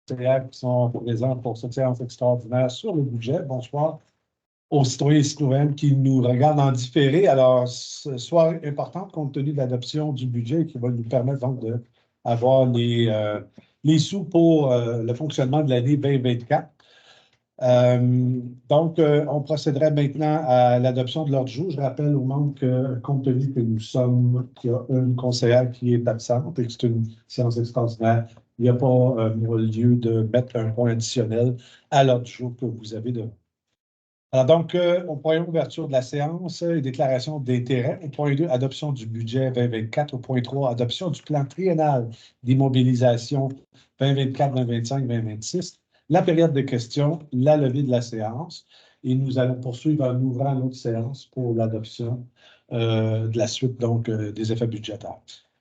conseillères qui sont présents pour cette séance extraordinaire sur le budget. Bonsoir aux citoyens et citoyennes qui nous regardent en différé. Alors, soirée importante compte tenu de l'adoption du budget qui va nous permettre donc d'avoir les sous pour le fonctionnement de l'année 2024. On procéderait maintenant à l'adoption de l'ordre du jour. Je rappelle aux membres que, compte tenu que qu'il y a une conseillère qui est absente et que c'est une séance extraordinaire, il n'y a pas lieu de mettre un point additionnel à l'ordre du jour que vous avez devant. Alors donc, au point 1, ouverture de la séance et déclaration d'intérêt. Au point 2, adoption du budget 2024. Au point 3, adoption du plan triennal d'immobilisation 2024, 2025, 2026. La période de questions, la levée de la séance. Et nous allons poursuivre en ouvrant notre séance pour l'adoption de la suite donc, des effets budgétaires.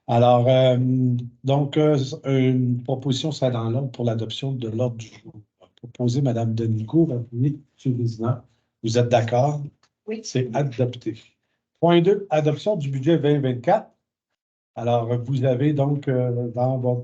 Alors, une proposition sera dans l'ordre pour l'adoption de l'ordre du jour. Proposé, Mme Denico, oui, M. le Président. Vous êtes d'accord? Oui. C'est adopté. Point 2, adoption du budget 2024. Alors, vous avez donc dans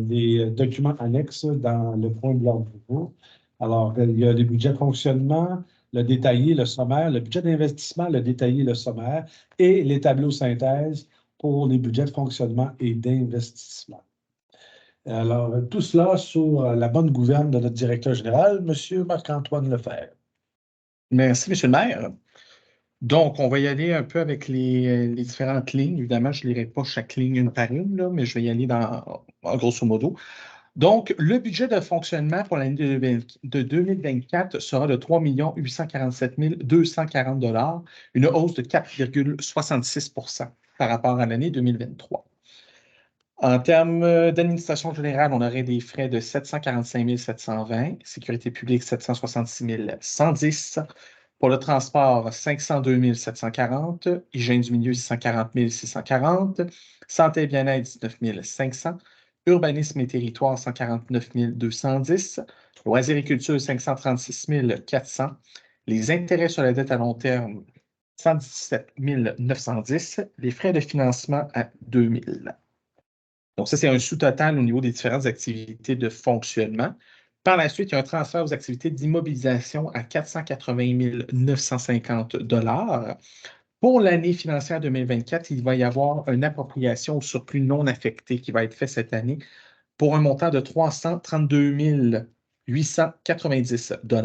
les documents annexes dans le point de l'ordre du jour. Alors, il y a les budgets de fonctionnement, le détaillé, le sommaire, le budget d'investissement, le détaillé, le sommaire et les tableaux synthèses pour les budgets de fonctionnement et d'investissement. Alors, tout cela sous la bonne gouverne de notre directeur général, M. Marc-Antoine Lefebvre. Merci, M. le maire. Donc, on va y aller un peu avec les différentes lignes. Évidemment, je ne lirai pas chaque ligne une par une, là, mais je vais y aller en grosso modo. Donc, le budget de fonctionnement pour l'année de 2024 sera de 3 847 240 $, une hausse de 4,66 % par rapport à l'année 2023. En termes d'administration générale, on aurait des frais de 745 720, sécurité publique 766 110, pour le transport 502 740, hygiène du milieu 640 640, santé et bien-être 19 500, urbanisme et territoire 149 210, loisirs et culture 536 400, les intérêts sur la dette à long terme 117 910, les frais de financement à 2 000. Donc, ça, c'est un sous-total au niveau des différentes activités de fonctionnement. Par la suite, il y a un transfert aux activités d'immobilisation à 480 950 $. Pour l'année financière 2024, il va y avoir une appropriation au surplus non affecté qui va être fait cette année pour un montant de 332 890 $.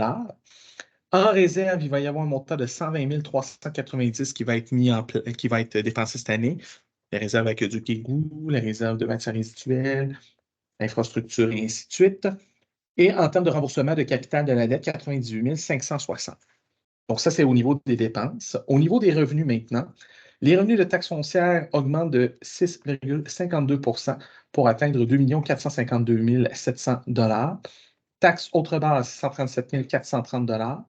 En réserve, il va y avoir un montant de 120 390 qui va être dépensé cette année. Les réserves aqueducs et égouts, les réserves de matières résiduelles, infrastructures et ainsi de suite. Et en termes de remboursement de capital de la dette, 98 560. Donc, ça, c'est au niveau des dépenses. Au niveau des revenus maintenant, les revenus de taxes foncières augmentent de 6,52 % pour atteindre 2 452 700 $. Taxes autres bases, 137 430 $.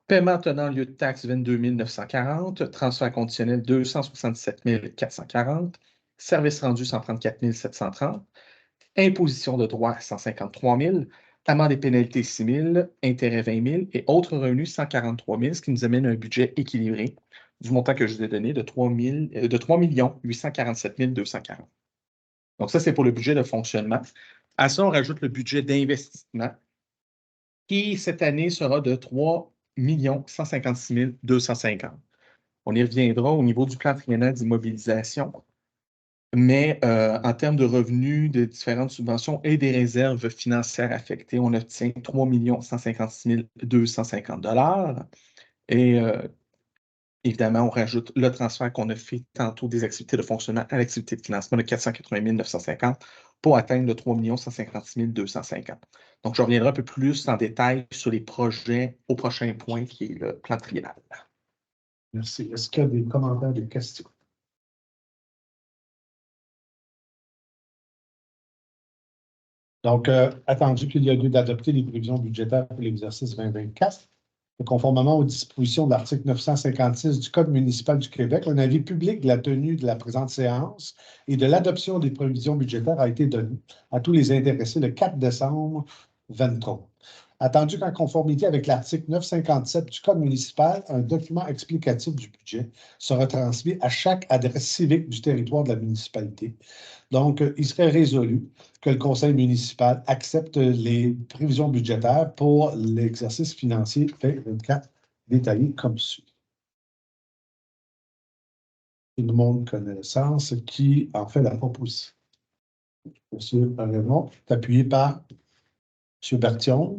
Paiement tenant lieu de taxe, 22 940. Transfert conditionnel, 267 440. Services rendus, 134 730. Imposition de droit, 153 000. Amende et pénalités, 6 000. Intérêts, 20 000. Et autres revenus, 143 000, ce qui nous amène à un budget équilibré du montant que je vous ai donné de 3 847 240. Donc, ça, c'est pour le budget de fonctionnement. À ça, on rajoute le budget d'investissement qui, cette année, sera de 3 156 250. On y reviendra au niveau du plan triennal d'immobilisation, mais en termes de revenus, de différentes subventions et des réserves financières affectées, on obtient 3 156 250 $. Et évidemment, on rajoute le transfert qu'on a fait tantôt des activités de fonctionnement à l'activité de financement de 480 950 pour atteindre le 3 156 250. Donc, je reviendrai un peu plus en détail sur les projets au prochain point qui est le plan triennal. Merci. Est-ce qu'il y a des commentaires, des questions? Donc, attendu qu'il y a lieu d'adopter les prévisions budgétaires pour l'exercice 2024, conformément aux dispositions de l'article 956 du Code municipal du Québec, un avis public de la tenue de la présente séance et de l'adoption des prévisions budgétaires a été donné à tous les intéressés le 4 décembre 2023. Attendu qu'en conformité avec l'article 957 du Code municipal, un document explicatif du budget sera transmis à chaque adresse civique du territoire de la municipalité. Donc, il serait résolu que le conseil municipal accepte les prévisions budgétaires pour l'exercice financier 2024 détaillé comme suit. Tout le monde connaissance qui en fait la proposition. Monsieur Raymond, appuyé par M. Berthiaume.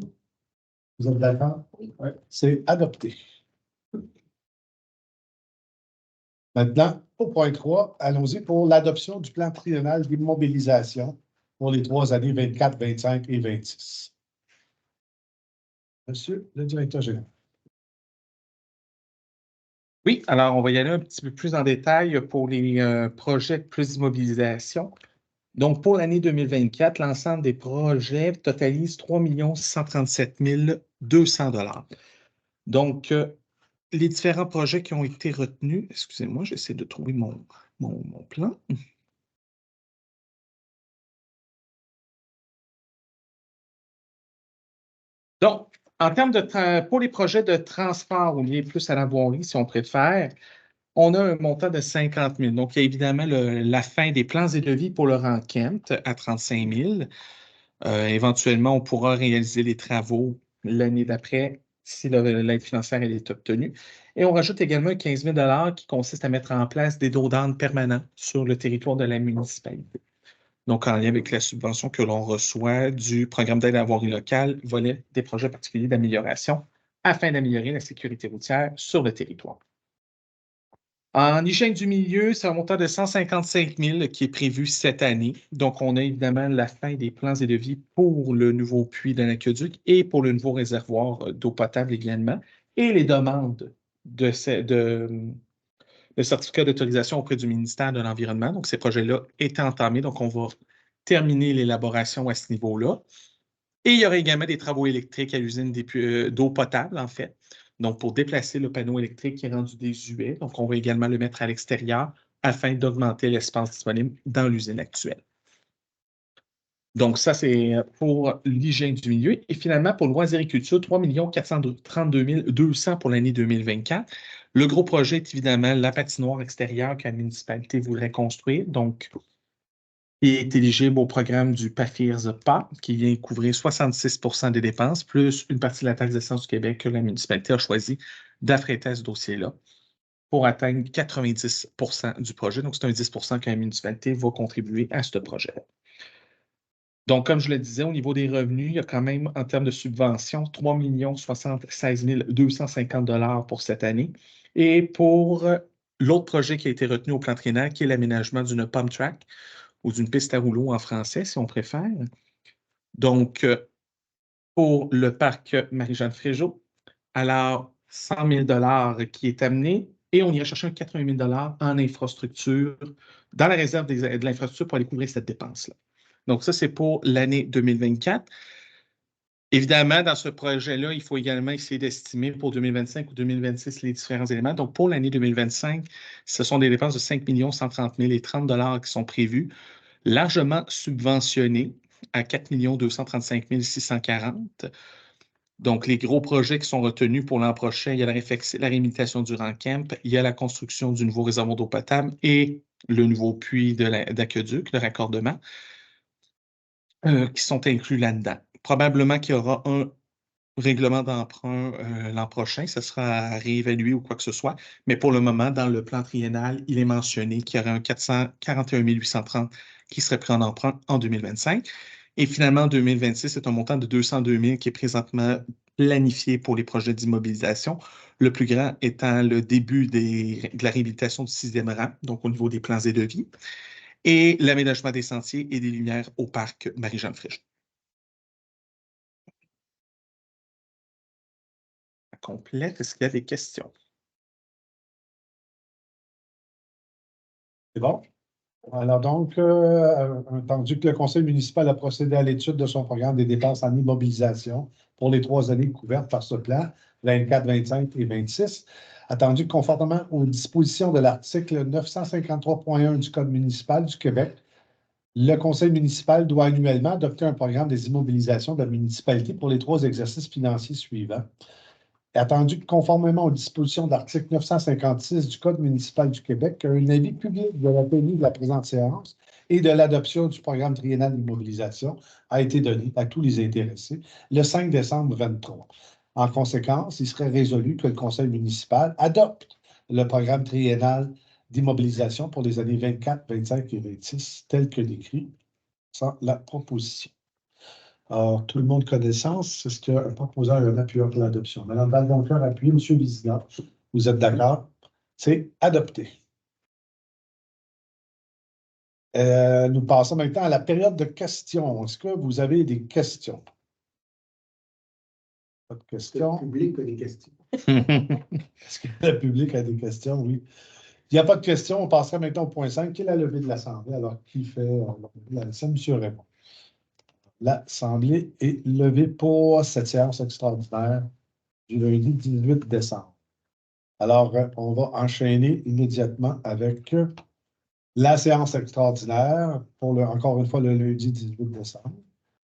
Vous êtes d'accord? Oui. C'est adopté. Maintenant, au point 3, allons-y pour l'adoption du plan triennal d'immobilisation pour les 3 années 24, 25 et 26. Monsieur le directeur général. Oui, alors on va y aller un petit peu plus en détail pour les projets de plus d'immobilisation. Donc, pour l'année 2024, l'ensemble des projets totalise 3 637 200 $. Donc, les différents projets qui ont été retenus, excusez-moi, j'essaie de trouver mon plan. Donc, en termes pour les projets de transport ou liés plus à la voirie, si on préfère, on a un montant de 50 000. Donc, il y a évidemment la fin des plans et devis pour le rang Kent à 35 000. Éventuellement, on pourra réaliser les travaux l'année d'après si l'aide financière elle est obtenue. Et on rajoute également 15 000 $ qui consiste à mettre en place des dos d'âne permanents sur le territoire de la municipalité. Donc, en lien avec la subvention que l'on reçoit du programme d'aide à la voirie locale, volet des projets particuliers d'amélioration afin d'améliorer la sécurité routière sur le territoire. En hygiène du milieu, c'est un montant de 155 000 qui est prévu cette année. Donc, on a évidemment la fin des plans et devis pour le nouveau puits de l'aqueduc et pour le nouveau réservoir d'eau potable également, et les demandes de certificat d'autorisation auprès du ministère de l'Environnement. Donc, ces projets-là étaient entamés. Donc, on va terminer l'élaboration à ce niveau-là. Et il y aura également des travaux électriques à l'usine d'eau potable, en fait. Donc, pour déplacer le panneau électrique qui est rendu désuet. Donc, on va également le mettre à l'extérieur afin d'augmenter l'espace disponible dans l'usine actuelle. Donc, ça, c'est pour l'hygiène du milieu. Et finalement, pour loisirs-agriculture, 3 432 200 pour l'année 2024. Le gros projet est évidemment la patinoire extérieure que la municipalité voudrait construire. Donc, qui est éligible au programme du PAFIRS-PA, qui vient couvrir 66 % des dépenses, plus une partie de la taxe d'essence du Québec que la municipalité a choisi d'affréter à ce dossier-là pour atteindre 90 % du projet. Donc, c'est un 10 % que la municipalité va contribuer à ce projet. Donc, comme je le disais, au niveau des revenus, il y a quand même, en termes de subventions, 3 76 250 $ pour cette année. Et pour l'autre projet qui a été retenu au plan triennal, qui est l'aménagement d'une pump track, ou d'une piste à rouleau en français, si on préfère. Donc, pour le parc Marie-Jeanne Fréjot, alors 100 000 $ qui est amené et on ira chercher un 80 000 $ en infrastructure, dans la réserve de l'infrastructure pour aller couvrir cette dépense-là. Donc, ça, c'est pour l'année 2024. Évidemment, dans ce projet-là, il faut également essayer d'estimer pour 2025 ou 2026 les différents éléments. Donc, pour l'année 2025, ce sont des dépenses de 5 130 000 et 30 $ qui sont prévues, largement subventionnées à 4 235 640. Donc, les gros projets qui sont retenus pour l'an prochain, il y a la réhabilitation du rang Kemp, il y a la construction du nouveau réservoir d'eau potable et le nouveau puits d'aqueduc, le raccordement, qui sont inclus là-dedans. Probablement qu'il y aura un règlement d'emprunt l'an prochain, ça sera à réévaluer ou quoi que ce soit, mais pour le moment, dans le plan triennal, il est mentionné qu'il y aurait un 441 830 qui serait pris en emprunt en 2025. Et finalement, en 2026, c'est un montant de 202 000 qui est présentement planifié pour les projets d'immobilisation, le plus grand étant le début de la réhabilitation du 6e rang, donc au niveau des plans et devis, et l'aménagement des sentiers et des lumières au parc Marie-Jeanne Fréjot. Complète. Est-ce qu'il y a des questions? C'est bon? Alors donc, entendu que le conseil municipal a procédé à l'étude de son programme des dépenses en immobilisation pour les 3 années couvertes par ce plan, 24, 25 et 26, attendu que conformément aux dispositions de l'article 953.1 du Code municipal du Québec, Le conseil municipal doit annuellement adopter un programme des immobilisations de la municipalité pour les 3 exercices financiers suivants. Attendu que, conformément aux dispositions de l'article 956 du Code municipal du Québec, un avis public de la tenue de la présente séance et de l'adoption du programme triennal d'immobilisation a été donné à tous les intéressés le 5 décembre 2023. En conséquence, il serait résolu que le conseil municipal adopte le programme triennal d'immobilisation pour les années 24, 25 et 26, tel que décrit sans la proposition. Alors, tout le monde connaissance, est-ce qu'un proposant a un appui pour l'adoption? Madame Valdoncoeur, appuyez. Monsieur Vizina, vous êtes d'accord? C'est adopté. Nous passons maintenant à la période de questions. Est-ce que vous avez des questions? Pas de questions? Le public a des questions. Est-ce que le public a des questions? Oui. Il n'y a pas de questions. On passerait maintenant au point 5, qui est la levée de l'Assemblée. Alors, qui fait c'est M. Raymond. L'Assemblée est levée pour cette séance extraordinaire du lundi 18 décembre. Alors, on va enchaîner immédiatement avec la séance extraordinaire pour, encore une fois, le lundi 18 décembre.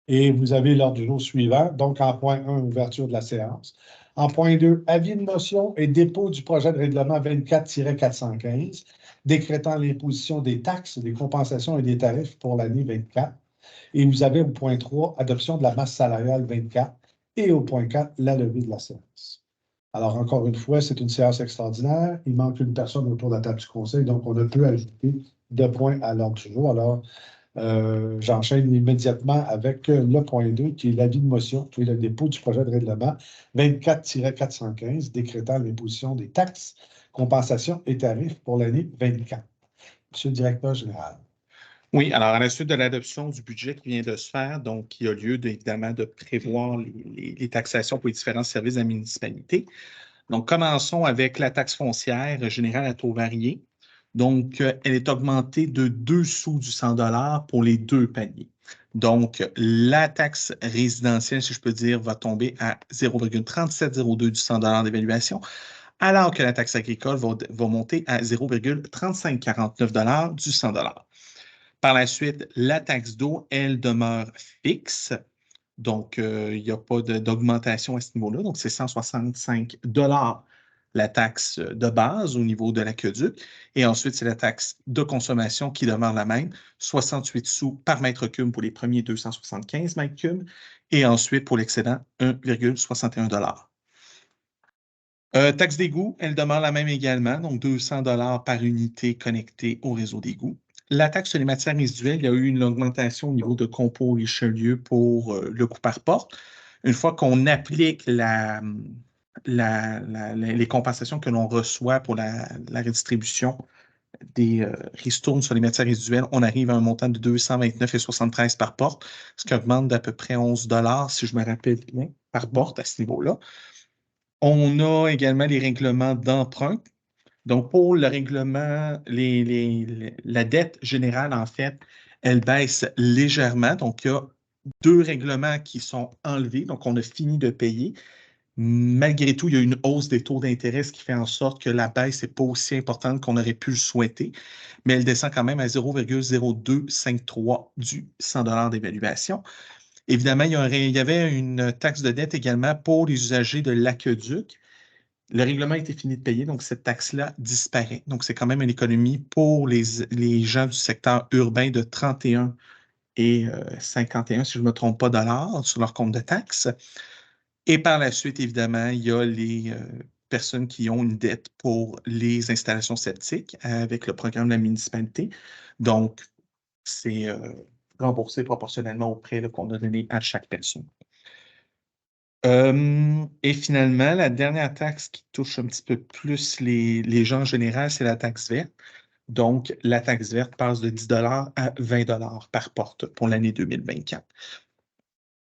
Et vous avez l'ordre du jour suivant. Donc, en point 1, ouverture de la séance. En point 2, avis de motion et dépôt du projet de règlement 24-415, décrétant l'imposition des taxes, des compensations et des tarifs pour l'année 24. Et vous avez au point 3, adoption de la masse salariale 24. Et au point 4, la levée de la séance. Alors, encore une fois, c'est une séance extraordinaire. Il manque une personne autour de la table du conseil, donc on ne peut ajouter de points à l'ordre du jour. Alors, j'enchaîne immédiatement avec le point 2, qui est l'avis de motion, qui est le dépôt du projet de règlement 24-415, décrétant l'imposition des taxes, compensations et tarifs pour l'année 24. Monsieur le directeur général. Oui, alors à la suite de l'adoption du budget qui vient de se faire, donc il y a lieu évidemment de prévoir les taxations pour les différents services de la municipalité. Donc, commençons avec la taxe foncière générale à taux varié. Donc, elle est augmentée de 2 sous du 100 $ pour les 2 paliers. Donc, la taxe résidentielle, si je peux dire, va tomber à 0,3702 du 100 $ d'évaluation, alors que la taxe agricole va monter à 0,3549 $ du 100 $. Par la suite, la taxe d'eau, elle demeure fixe. Donc, il n'y a pas d'augmentation à ce niveau-là. Donc, c'est 165 $ la taxe de base au niveau de l'aqueduc. Et ensuite, c'est la taxe de consommation qui demeure la même, 68 sous par mètre cube pour les premiers 275 mètres cubes. Et ensuite, pour l'excédent, 1,61 $. Taxe d'égout, elle demeure la même également, donc 200 $ par unité connectée au réseau d'égout. La taxe sur les matières résiduelles, il y a eu une augmentation au niveau de Compo Richelieu pour le coût par porte. Une fois qu'on applique les compensations que l'on reçoit pour la redistribution des ristournes sur les matières résiduelles, on arrive à un montant de 229,73 par porte, ce qui augmente d'à peu près 11 $, si je me rappelle bien, par porte à ce niveau-là. On a également les règlements d'emprunt. Donc, pour le règlement, la dette générale, en fait, elle baisse légèrement. Donc, il y a 2 règlements qui sont enlevés. Donc, on a fini de payer. Malgré tout, il y a une hausse des taux d'intérêt, ce qui fait en sorte que la baisse n'est pas aussi importante qu'on aurait pu le souhaiter, mais elle descend quand même à 0,0253 du 100 $ d'évaluation. Évidemment, il y avait une taxe de dette également pour les usagers de l'aqueduc. Le règlement a été fini de payer, donc cette taxe-là disparaît. Donc, c'est quand même une économie pour les gens du secteur urbain de 31 et 51, si je ne me trompe pas, dollars sur leur compte de taxes. Et par la suite, évidemment, il y a les personnes qui ont une dette pour les installations septiques avec le programme de la municipalité. Donc, c'est remboursé proportionnellement au prêt qu'on a donné à chaque personne. Et finalement, la dernière taxe qui touche un petit peu plus les gens en général, c'est la taxe verte. Donc, la taxe verte passe de 10 $ à 20 $ par porte pour l'année 2024.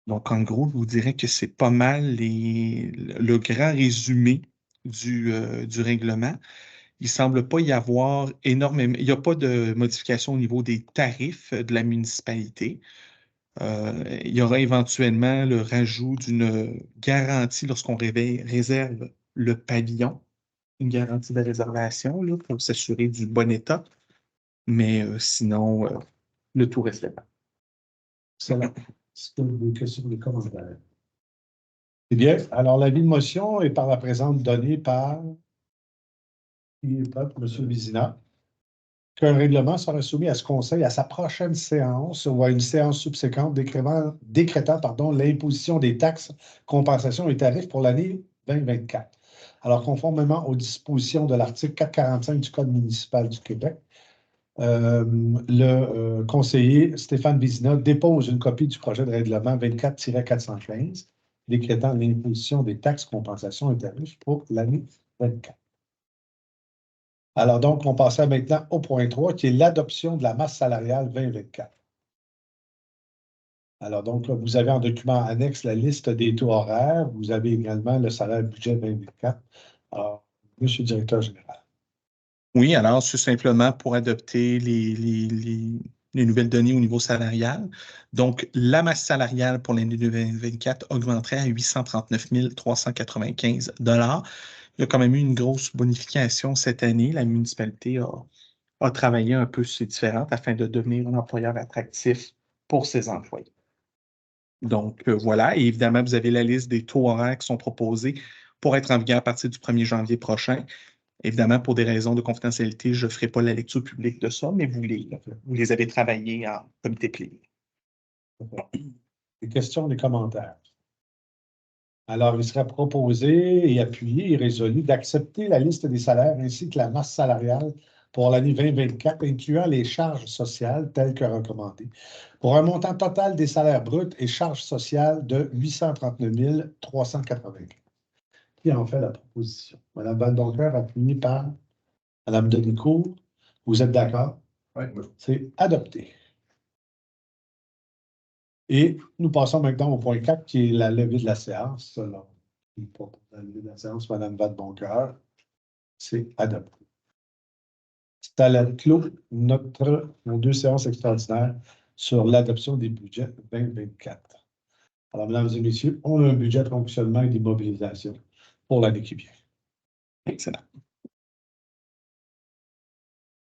Donc, en gros, je vous dirais que c'est pas mal le grand résumé du règlement. Il ne semble pas y avoir énormément, il n'y a pas de modification au niveau des tarifs de la municipalité. Il y aura éventuellement le rajout d'une garantie lorsqu'on réserve le pavillon, une garantie de réservation là, pour s'assurer du bon état. Mais sinon, le tout reste là. Excellent. Est-ce que des questions, des commentaires? Eh bien, alors l'avis de motion est par la présente donnée par M. Vizina, qu'un règlement sera soumis à ce conseil à sa prochaine séance ou à une séance subséquente décrétant l'imposition des taxes, compensations et tarifs pour l'année 2024. Alors, conformément aux dispositions de l'article 445 du Code municipal du Québec, le conseiller Stéphane Vizina dépose une copie du projet de règlement 24-415 décrétant l'imposition des taxes, compensations et tarifs pour l'année 24. Alors donc, on passe maintenant au point 3, qui est l'adoption de la masse salariale 2024. Alors donc, là, vous avez en document annexe la liste des taux horaires. Vous avez également le salaire budget 2024. Alors, Monsieur le directeur général. Oui, alors c'est simplement pour adopter les nouvelles données au niveau salarial. Donc, la masse salariale pour l'année 2024 augmenterait à 839 395 $. Il y a quand même eu une grosse bonification cette année. La municipalité a travaillé un peu sur ces différentes afin de devenir un employeur attractif pour ses employés. Donc, voilà. Et évidemment, vous avez la liste des taux horaires qui sont proposés pour être en vigueur à partir du 1er janvier prochain. Évidemment, pour des raisons de confidentialité, je ne ferai pas la lecture publique de ça, mais vous les avez travaillés en comité plénier. Des questions, des commentaires? Alors, il sera proposé et appuyé et résolu d'accepter la liste des salaires ainsi que la masse salariale pour l'année 2024, incluant les charges sociales telles que recommandées, pour un montant total des salaires bruts et charges sociales de 839 380. Qui en fait la proposition? Mme Valdoncoeur, appuyée par Mme Denicourt. Vous êtes d'accord? Oui. C'est adopté. Et nous passons maintenant au point 4, qui est la levée de la séance. Alors, la levée de la séance, Mme Vadeboncoeur, c'est adopté. C'est à la clos nos deux séances extraordinaires sur l'adoption des budgets 2024. Alors, mesdames et messieurs, on a un budget de fonctionnement et d'immobilisation pour l'année qui vient. Excellent.